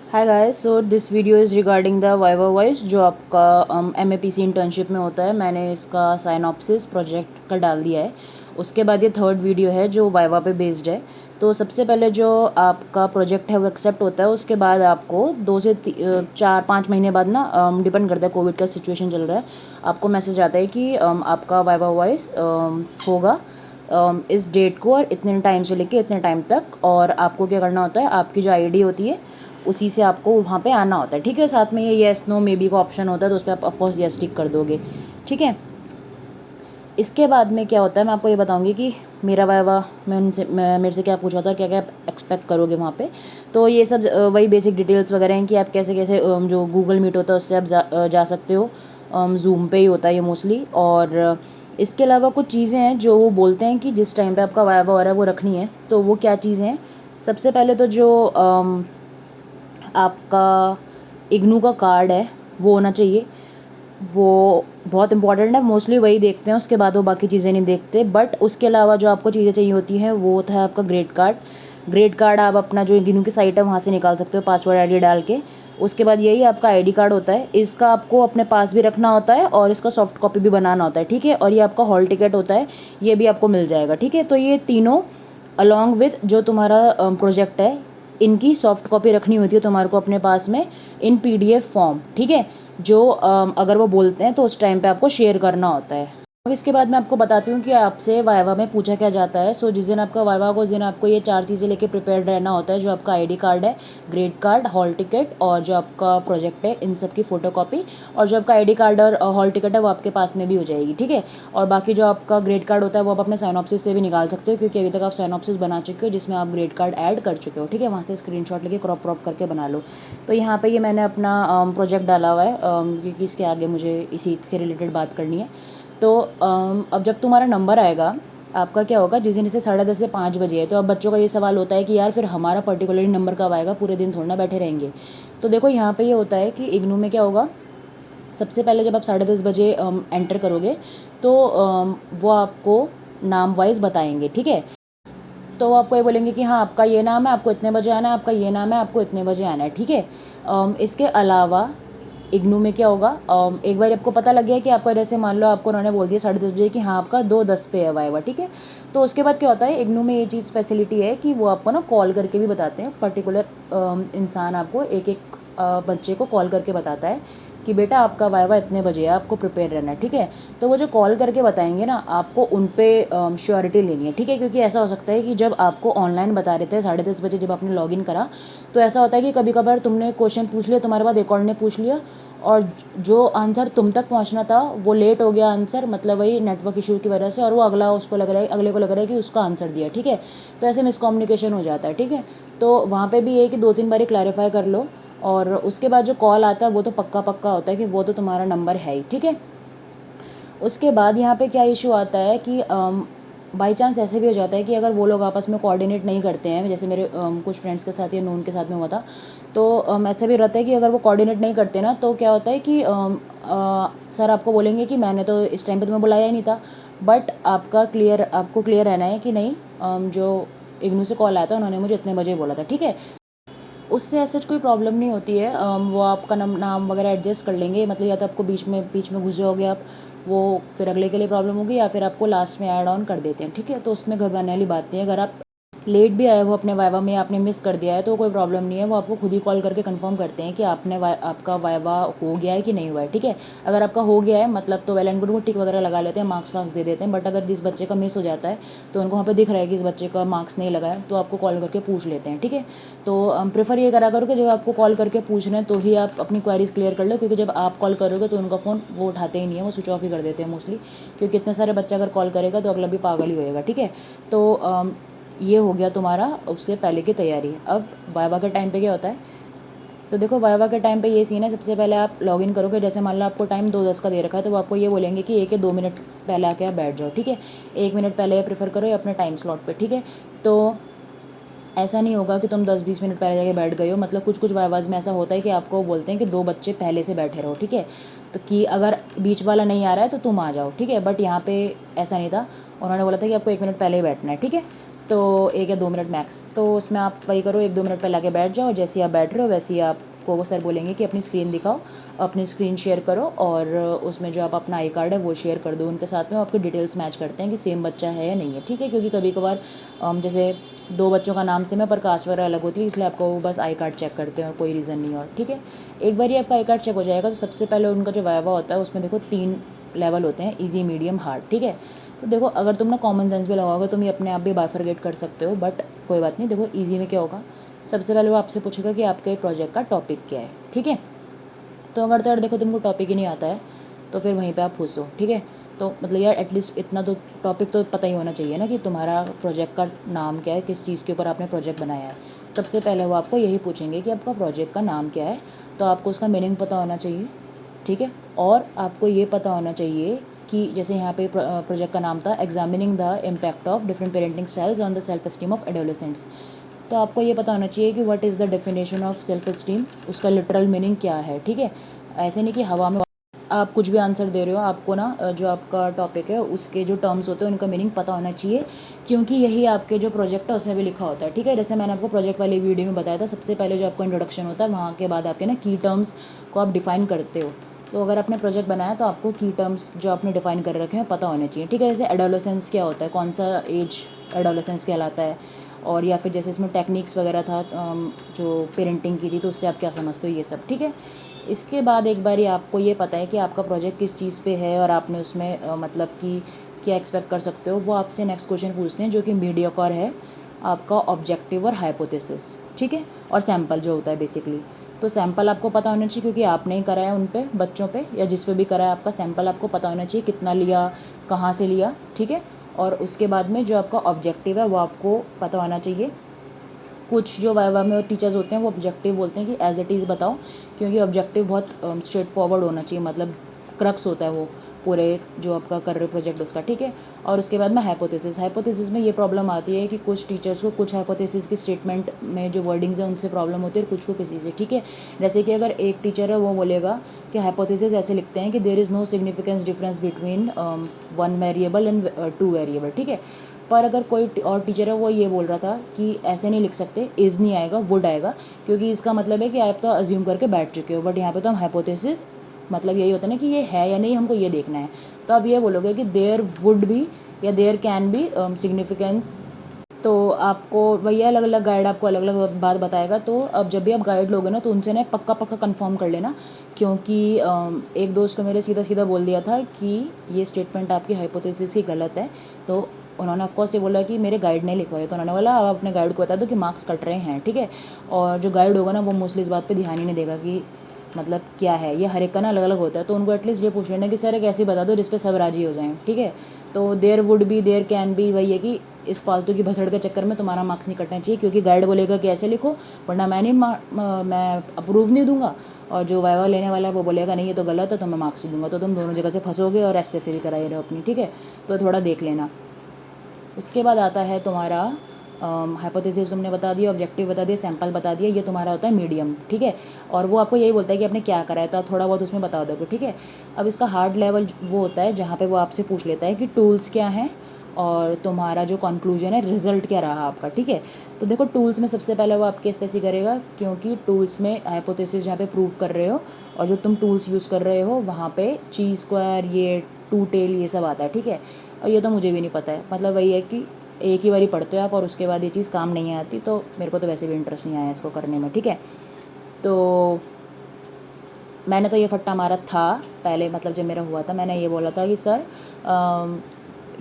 Hi guys, so this video is regarding the viva voice जो आपका एमएपीसी internship में होता है। मैंने इसका साइनॉप्सिस प्रोजेक्ट का डाल दिया है। उसके बाद ये थर्ड वीडियो है जो वाइवा पे बेस्ड है। तो सबसे पहले जो आपका प्रोजेक्ट है वो एक्सेप्ट होता है। उसके बाद आपको 4-5 महीने बाद ना, डिपेंड करता है कोविड का सिचुएशन चल रहा है, आपको मैसेज आता है कि आपका वाइवा वॉइस होगा इस डेट को और इतने टाइम से लेके इतने टाइम तक। और आपको क्या करना होता है, आपकी जो आईडी होती है उसी से आपको वहाँ पे आना होता है। ठीक है, साथ में ये येस नो मे बी का ऑप्शन होता है, तो उस पर आप ऑफकोर्स येस टिक कर दोगे। ठीक है, इसके बाद में क्या होता है मैं आपको ये बताऊंगी कि मेरा वाइवा मेरे से क्या पूछा था और क्या क्या एक्सपेक्ट करोगे वहाँ पे। तो ये सब वही बेसिक डिटेल्स वगैरह हैं कि आप कैसे कैसे जो गूगल मीट होता है उससे आप जा सकते हो। जूम पे ही होता है ये मोस्टली। और इसके अलावा कुछ चीज़ें हैं जो वो बोलते हैं कि जिस टाइम पे आपका वाइवा हो रहा है वो रखनी है। तो वो क्या चीज़ें हैं? सबसे पहले तो जो आपका इग्नू का कार्ड है वो होना चाहिए। वो बहुत इंपॉर्टेंट है, मोस्टली वही देखते हैं, उसके बाद वो बाकी चीज़ें नहीं देखते। बट उसके अलावा जो आपको चीज़ें चाहिए होती हैं वो होता है आपका ग्रेड कार्ड। ग्रेड कार्ड आप अपना जो इग्नू की साइट है वहाँ से निकाल सकते हो पासवर्ड आईडी डाल के। उसके बाद यही आपका आईडी कार्ड होता है, इसका आपको अपने पास भी रखना होता है और इसका सॉफ्ट कॉपी भी बनाना होता है। ठीक है, और ये आपका हॉल टिकट होता है, ये भी आपको मिल जाएगा। ठीक है, तो ये तीनों अलॉन्ग विथ जो तुम्हारा प्रोजेक्ट है, इनकी सॉफ्ट कॉपी रखनी होती है तुम्हारे को अपने पास में इन पीडीएफ फॉर्म। ठीक है, जो अगर वो बोलते हैं तो उस टाइम पे आपको शेयर करना होता है। अब इसके बाद मैं आपको बताती हूँ कि आपसे वाइवा में पूछा क्या जाता है। सो जिस दिन आपका वाइवा होगा उस दिन आपको ये 4 चीज़ें लेके प्रिपेयर्ड रहना होता है, जो आपका आईडी कार्ड है, ग्रेड कार्ड, हॉल टिकट और जो आपका प्रोजेक्ट है, इन सब की फ़ोटोकॉपी। और जो आपका आईडी कार्ड और हॉल टिकट है वो आपके पास में भी हो जाएगी। ठीक है, और बाकी जो आपका ग्रेड कार्ड होता है वो आप अपने साइनॉप्सिस से भी निकाल सकते हो, क्योंकि अभी तक आप साइनॉप्सिस बना चुके हो जिसमें आप ग्रेड कार्ड ऐड कर चुके हो। ठीक है, वहाँ से स्क्रीनशॉट लेके क्रॉप करके बना लो। तो यहाँ पे ये मैंने अपना प्रोजेक्ट डाला हुआ है, क्योंकि इसके आगे मुझे इसी से रिलेटेड बात करनी है। तो अब जब तुम्हारा नंबर आएगा, आपका क्या होगा, जिस दिन इसे 10:30 से 5 बजे है, तो अब बच्चों का ये सवाल होता है कि यार फिर हमारा पर्टिकुलरली नंबर कब आएगा, पूरे दिन थोड़ा ना बैठे रहेंगे। तो देखो यहाँ पे ये होता है कि इग्नू में क्या होगा, सबसे पहले जब आप 10:30 बजे एंटर करोगे तो वो आपको नाम वाइज बताएंगे। ठीक है, तो वो आपको ये बोलेंगे कि हाँ आपका ये नाम है, आपको इतने बजे आना है, आपका ये नाम है, आपको इतने बजे आना है। ठीक है, इसके अलावा इग्नू में क्या होगा, एक बार आपको पता लग गया कि आपका, जैसे मान लो आपको उन्होंने बोल दिया 10:30 बजे कि हाँ आपका 2:10 पे है वाइवा। ठीक है, तो उसके बाद क्या होता है, इग्नू में ये चीज़ फैसिलिटी है कि वो आपको ना कॉल करके भी बताते हैं। पर्टिकुलर इंसान आपको एक एक बच्चे को कॉल करके बताता है कि बेटा आपका वाइवा इतने बजे है, आपको प्रिपेयर रहना है। ठीक है, तो वो जो कॉल करके बताएंगे ना, आपको उन पर श्योरिटी लेनी है। ठीक है, क्योंकि ऐसा हो सकता है कि जब आपको ऑनलाइन बता रहे थे 10:30 बजे जब आपने लॉगिन करा, तो ऐसा होता है कि कभी कभार तुमने क्वेश्चन पूछ लिया, तुम्हारे बाद एक और ने पूछ लिया, और जो आंसर तुम तक पहुंचना था वो लेट हो गया आंसर, मतलब वही नेटवर्क इशू की वजह से, और वो अगले को लग रहा है कि उसका आंसर दिया। ठीक है, तो ऐसे मिसकम्युनिकेशन हो जाता है। ठीक है, तो वहाँ पे भी ये कि 2-3 बारी क्लैरिफाई कर लो। और उसके बाद जो कॉल आता है वो तो पक्का पक्का होता है कि वो तो तुम्हारा नंबर है ही। ठीक है, उसके बाद यहाँ पे क्या इशू आता है कि बाई चांस ऐसे भी हो जाता है कि अगर वो लोग आपस में कोऑर्डिनेट नहीं करते हैं, जैसे मेरे कुछ फ्रेंड्स के साथ या नून के साथ में हुआ था, तो ऐसा भी रहता है कि अगर वो कोऑर्डिनेट नहीं करते ना, तो क्या होता है कि सर आपको बोलेंगे कि मैंने तो इस टाइम पे तुम्हें बुलाया ही नहीं था। बट आपको क्लियर रहना है कि नहीं, जो इग्नू से कॉल आया था उन्होंने मुझे इतने बजे बोला था। ठीक है, उससे ऐसा कोई प्रॉब्लम नहीं होती है। वो आपका नाम वगैरह एडजस्ट कर लेंगे, मतलब या तो आपको बीच में घुस जाओगे आप, वो फिर अगले के लिए प्रॉब्लम होगी, या फिर आपको लास्ट में ऐड ऑन कर देते हैं। ठीक है, तो उसमें घबराने वाली बात नहीं है। अगर आप लेट भी आए हो अपने वाइवा में, आपने मिस कर दिया है, तो कोई प्रॉब्लम नहीं है, वो आपको खुद ही कॉल करके कंफर्म करते हैं कि आपका वाइवा हो गया है कि नहीं हुआ है। ठीक है, अगर आपका हो गया है मतलब तो वेल एंड गुड, वो टिक वगैरह लगा लेते हैं, मार्क्स वार्क्स दे देते हैं। बट अगर जिस बच्चे का मिस हो जाता है तो उनको वहाँ पे दिख रहा है कि इस बच्चे का मार्क्स नहीं लगा है, तो आपको कॉल करके पूछ लेते हैं। ठीक है, तो प्रेफर ये करा करो कि जब आपको कॉल करके पूछ रहे हैं तो ही आप अपनी क्वारीज क्लियर कर लो, क्योंकि जब आप कॉल करोगे तो उनका फ़ोन वो उठाते ही नहीं है, वो स्विच ऑफ ही कर देते हैं मोस्टली, क्योंकि इतने सारे बच्चे अगर कॉल करेगा तो अगला भी पागल ही होएगा। ठीक है, तो ये हो गया तुम्हारा उससे पहले की तैयारी। अब वाइवा के टाइम पे क्या होता है, तो देखो वाइवा के टाइम पे ये सीन है, सबसे पहले आप लॉगिन करोगे, जैसे मान लो आपको टाइम 2:10 का दे रखा है, तो वो आपको ये बोलेंगे कि 1 या 2 मिनट पहले आके आप बैठ जाओ। ठीक है, 1 मिनट पहले प्रेफर करो अपने टाइम स्लॉट पे। ठीक है, तो ऐसा नहीं होगा कि तुम 10-20 मिनट पहले जाके बैठ गए हो, मतलब कुछ कुछ वाइवाज में ऐसा होता है कि आपको बोलते हैं कि 2 बच्चे पहले से बैठे रहो। ठीक है, तो कि अगर बीच वाला नहीं आ रहा है तो तुम आ जाओ। ठीक है, बट यहाँ पे ऐसा नहीं था, उन्होंने बोला था कि आपको 1 मिनट पहले ही बैठना है। ठीक है, तो 1 या 2 मिनट मैक्स। तो उसमें आप वही करो, 1-2 मिनट पहले आके बैठ जाओ, जैसे ही आप बैठ रहे हो वैसे ही आपको वो सर बोलेंगे कि अपनी स्क्रीन दिखाओ, अपनी स्क्रीन शेयर करो और उसमें जो आप अपना आई कार्ड है वो शेयर कर दो उनके साथ में। आपकी डिटेल्स मैच करते हैं कि सेम बच्चा है या नहीं है, ठीक है। क्योंकि कभी कभार जैसे 2 बच्चों का नाम सेम है पर कास्ट वगैरह अलग होती है, इसलिए आपको वो बस आई कार्ड चेक करते हैं और कोई रीज़न नहीं और, ठीक है। एक बार ही आपका आई कार्ड चेक हो जाएगा तो सबसे पहले उनका जो वाइवा होता है उसमें देखो 3 लेवल होते हैं, ईजी, मीडियम, हार्ड, ठीक है। तो देखो अगर तुम ना कॉमन सेंस भी लगाओगे तुम ये अपने आप भी बाइफरगेट कर सकते हो, बट कोई बात नहीं। देखो ईजी में क्या होगा, सबसे पहले वो आपसे पूछेगा कि आपके प्रोजेक्ट का टॉपिक क्या है, ठीक है। तो अगर तो यार देखो तुमको टॉपिक ही नहीं आता है तो फिर वहीं पे आप फंसो, ठीक है। तो मतलब यार एटलीस्ट इतना तो टॉपिक तो पता ही होना चाहिए ना कि तुम्हारा प्रोजेक्ट का नाम क्या है, किस चीज़ के ऊपर आपने प्रोजेक्ट बनाया है। सबसे पहले वो आपको यही पूछेंगे कि आपका प्रोजेक्ट का नाम क्या है, तो आपको उसका मीनिंग पता होना चाहिए, ठीक है। और आपको ये पता होना चाहिए कि जैसे यहाँ पे प्रोजेक्ट का नाम था examining the impact of different parenting styles on the self esteem of adolescents. तो आपको ये पता होना चाहिए कि what is the definition of self esteem, उसका लिटरल मीनिंग क्या है, ठीक है। ऐसे नहीं कि हवा में आप कुछ भी आंसर दे रहे हो, आपको ना जो आपका टॉपिक है उसके जो टर्म्स होते हैं उनका मीनिंग पता होना चाहिए, क्योंकि यही आपके जो प्रोजेक्ट है उसमें भी लिखा होता है, ठीक है। जैसे मैंने आपको प्रोजेक्ट वाली वीडियो में बताया था, सबसे पहले जो आपको इंट्रोडक्शन होता है वहाँ के बाद आपके ना की टर्म्स को आप डिफ़ाइन करते हो। तो अगर आपने प्रोजेक्ट बनाया तो आपको की टर्म्स जो आपने डिफ़ाइन कर रखे हैं पता होने चाहिए, ठीक है। जैसे एडोलेसेंस क्या होता है, कौन सा एज एडोलेसेंस कहलाता है, और या फिर जैसे इसमें टेक्निक्स वगैरह था जो पेरेंटिंग की थी तो उससे आप क्या समझते हो, ये सब, ठीक है। इसके बाद एक बारी आपको ये पता है कि आपका प्रोजेक्ट किस चीज़ पे है और आपने उसमें मतलब कि क्या एक्सपेक्ट कर सकते हो, वो आपसे नेक्स्ट क्वेश्चन पूछते हैं जो कि मीडियोकर है, आपका ऑब्जेक्टिव और हाइपोथेसिस, ठीक है। और सैम्पल जो होता है बेसिकली, तो सैम्पल आपको पता होना चाहिए क्योंकि आपने ही करा है उन पे, बच्चों पे या जिस पे भी करा है आपका सैम्पल आपको पता होना चाहिए कितना लिया, कहाँ से लिया, ठीक है। और उसके बाद में जो आपका ऑब्जेक्टिव है वो आपको पता होना चाहिए। कुछ जो वाइवा में टीचर्स होते हैं वो ऑब्जेक्टिव बोलते हैं कि एज इट इज़ बताओ, क्योंकि ऑब्जेक्टिव बहुत स्ट्रेट फॉरवर्ड होना चाहिए, मतलब क्रक्स होता है वो पूरे जो आपका कर रहे हो प्रोजेक्ट उसका, ठीक है। और उसके बाद में हाइपोथेसिस, हाइपोथेसिस में ये प्रॉब्लम आती है कि कुछ टीचर्स को कुछ हाइपोथेसिस की स्टेटमेंट में जो वर्डिंग्स हैं उनसे प्रॉब्लम होती है और कुछ को किसी से, ठीक है। जैसे कि अगर एक टीचर है वो बोलेगा कि हाइपोथेसिस ऐसे लिखते हैं कि there is no significance difference between 1 variable and 2 variable, ठीक है। पर अगर कोई और टीचर है वो ये बोल रहा था कि ऐसे नहीं लिख सकते, इज़ नहीं आएगा, वुड आएगा, क्योंकि इसका मतलब है कि आप तो अज्यूम करके बैठ चुके हो, बट यहाँ पे तो हम हाइपोथेसिस मतलब यही होता है ना कि ये है या नहीं, हमको ये देखना है। तो अब ये बोलोगे कि देयर वुड बी या देयर कैन बी सिग्निफिकेंस। तो आपको वही अलग अलग गाइड आपको अलग अलग बात बताएगा। तो अब जब भी आप गाइड लोगे ना तो उनसे ना पक्का पक्का कंफर्म कर लेना, क्योंकि एक दोस्त को मेरे सीधा सीधा बोल दिया था कि ये स्टेटमेंट आपकी हाइपोथेसिस ही गलत है। तो उन्होंने ऑफकोर्स ये बोला कि मेरे गाइड ने लिखवाया, तो उन्होंने बोला आप अपने गाइड को बता दो कि मार्क्स कट रहे हैं, ठीक है। और जो गाइड होगा ना वो मोस्टली इस बात पे ध्यान ही नहीं देगा कि मतलब क्या है, ये हर एक का ना अलग अलग होता है। तो उनको एटलीस्ट ये पूछ लेना कि सर एक ऐसी बता दो जिस पे सब राजी हो जाएं, ठीक है। तो there would be, there can be, वही है कि इस फालतू की भसड़ के चक्कर में तुम्हारा मार्क्स नहीं कटना चाहिए, क्योंकि गाइड बोलेगा कि ऐसे लिखो, वरना मैं नहीं मैं अप्रूव नहीं दूंगा। और जो वाइवा लेने वाला है वो बोलेगा नहीं ये तो गलत है तो मैं मार्क्स नहीं दूंगा, तो तुम दोनों जगह से फंसोगे और ऐसे से भी कराई रहे हो अपनी, ठीक है। तो थोड़ा देख लेना। उसके बाद आता है तुम्हारा हाइपोथेसिस तुमने बता दिया, ऑब्जेक्टिव बता दिया, सैंपल बता दिया, ये तुम्हारा होता है मीडियम, ठीक है। और वो आपको यही बोलता है कि आपने क्या करा है, तो आप थोड़ा बहुत उसमें बता दोगे, ठीक है। अब इसका हार्ड लेवल वो होता है जहाँ पे वो आपसे पूछ लेता है कि टूल्स क्या हैं और तुम्हारा जो कंक्लूजन है, रिजल्ट क्या रहा आपका, ठीक है। तो देखो टूल्स में सबसे पहले वो आपके ऐसे करेगा, क्योंकि टूल्स में हाइपोथेसिस जहाँ पे प्रूव कर रहे हो और जो तुम टूल्स यूज़ कर रहे हो वहाँ पे ची स्क्वायर, ये टू टेल, ये सब आता है, ठीक है। और ये तो मुझे भी नहीं पता है, मतलब वही है कि एक ही बारी पढ़ते हो आप और उसके बाद ये चीज़ काम नहीं आती, तो मेरे को तो वैसे भी इंटरेस्ट नहीं आया इसको करने में, ठीक है। तो मैंने तो ये फट्टा मारा था पहले, मतलब जब मेरा हुआ था मैंने ये बोला था कि सर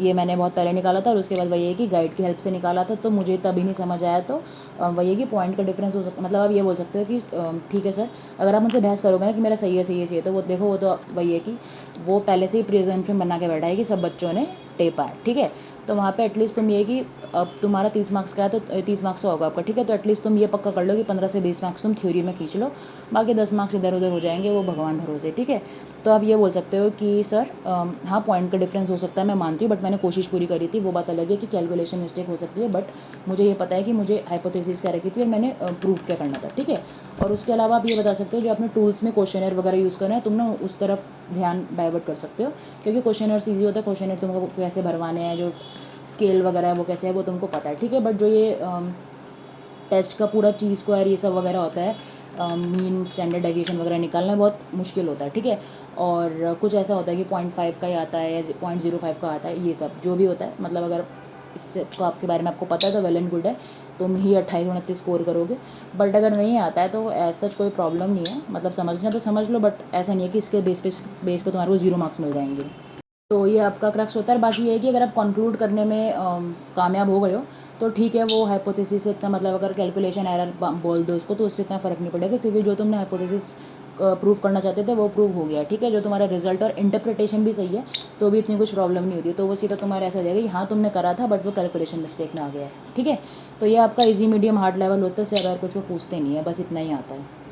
ये मैंने बहुत पहले निकाला था और उसके बाद वही है कि गाइड की हेल्प से निकाला था, तो मुझे तभी नहीं समझ आया। तो वही है कि पॉइंट का डिफरेंस हो सकता, मतलब आप ये बोल सकते हो कि ठीक है सर, अगर आप मुझसे बहस करोगे ना कि मेरा सही है सही है सही है, तो वो देखो वो तो वही है कि वो पहले से ही प्रेजेंटेशन बना के बैठा है कि सब बच्चों ने टेपा है, ठीक है। तो वहाँ पे एटलीस्ट तुम ये कि अब तुम्हारा 30 मार्क्स का है तो 30 मार्क्स का होगा आपका, ठीक है। तो एटलीस्ट तुम ये पक्का कर लो कि 15 से 20 मार्क्स तुम थ्योरी में खींच लो, बाकी 10 मार्क्स इधर उधर हो जाएंगे, वो भगवान भरोसे, ठीक है। तो आप ये बोल सकते हो कि सर हाँ पॉइंट का डिफरेंस हो सकता है, मैं मानती हूँ, बट मैंने कोशिश पूरी करी थी। वो बात अलग है कि कैलकुलेशन मिस्टेक हो सकती है, बट मुझे ये पता है कि मुझे हाइपोथेसिस क्या रखी थी और मैंने प्रूफ क्या करना था, ठीक है। और उसके अलावा आप ये बता सकते हो जो अपने टूल्स में क्वेश्चनर वगैरह यूज़ करना है तुम ना उस तरफ ध्यान डाइवर्ट कर सकते हो, क्योंकि क्वेश्चनर्स ईजी होता है। क्वेश्चनर तुमको कैसे भरवाने हैं, जो स्केल वगैरह है वो कैसे है वो तुमको पता है, ठीक है। बट जो ये टेस्ट का पूरा चीज़ स्क्वायर ये सब वगैरह होता है, मीन स्टैंडर्ड डेविएशन वगैरह निकालना बहुत मुश्किल होता है, ठीक है। और कुछ ऐसा होता है कि 0.5 का ही आता है या 0.05 का आता है, ये सब जो भी होता है, मतलब अगर इससे को आपके बारे में आपको पता है तो वेल एंड गुड है, तुम ही 28-29 स्कोर करोगे। बट अगर नहीं आता है तो ऐसा कोई प्रॉब्लम नहीं है, मतलब समझना तो समझ लो, बट ऐसा नहीं है कि इसके बेस पे तुम्हारे को 0 मार्क्स मिल जाएंगे। तो ये आपका क्रक्स होता है। बाकी ये है कि अगर आप कंक्लूड करने में कामयाब हो गए हो तो ठीक है, वो हाइपोथेसिस से इतना, मतलब अगर कैलकुलेशन एरर बोल दो उसको, तो उससे इतना फ़र्क नहीं पड़ेगा, क्योंकि जो तुमने हाइपोथेसिस प्रूव करना चाहते थे वो प्रूव हो गया, ठीक है। जो तुम्हारा रिजल्ट और इंटरप्रिटेशन भी सही है तो भी इतनी कुछ प्रॉब्लम नहीं होती है, तो वो सीधा तुम्हारा ऐसा हो जाएगा कि हाँ तुमने करा था बट वो कैलकुलेशन मिस्टेक में आ गया है, ठीक है। तो ये आपका इजी मीडियम हार्ड लेवल होता है, इससे अगर कुछ वो पूछते नहीं है, बस इतना ही आता है।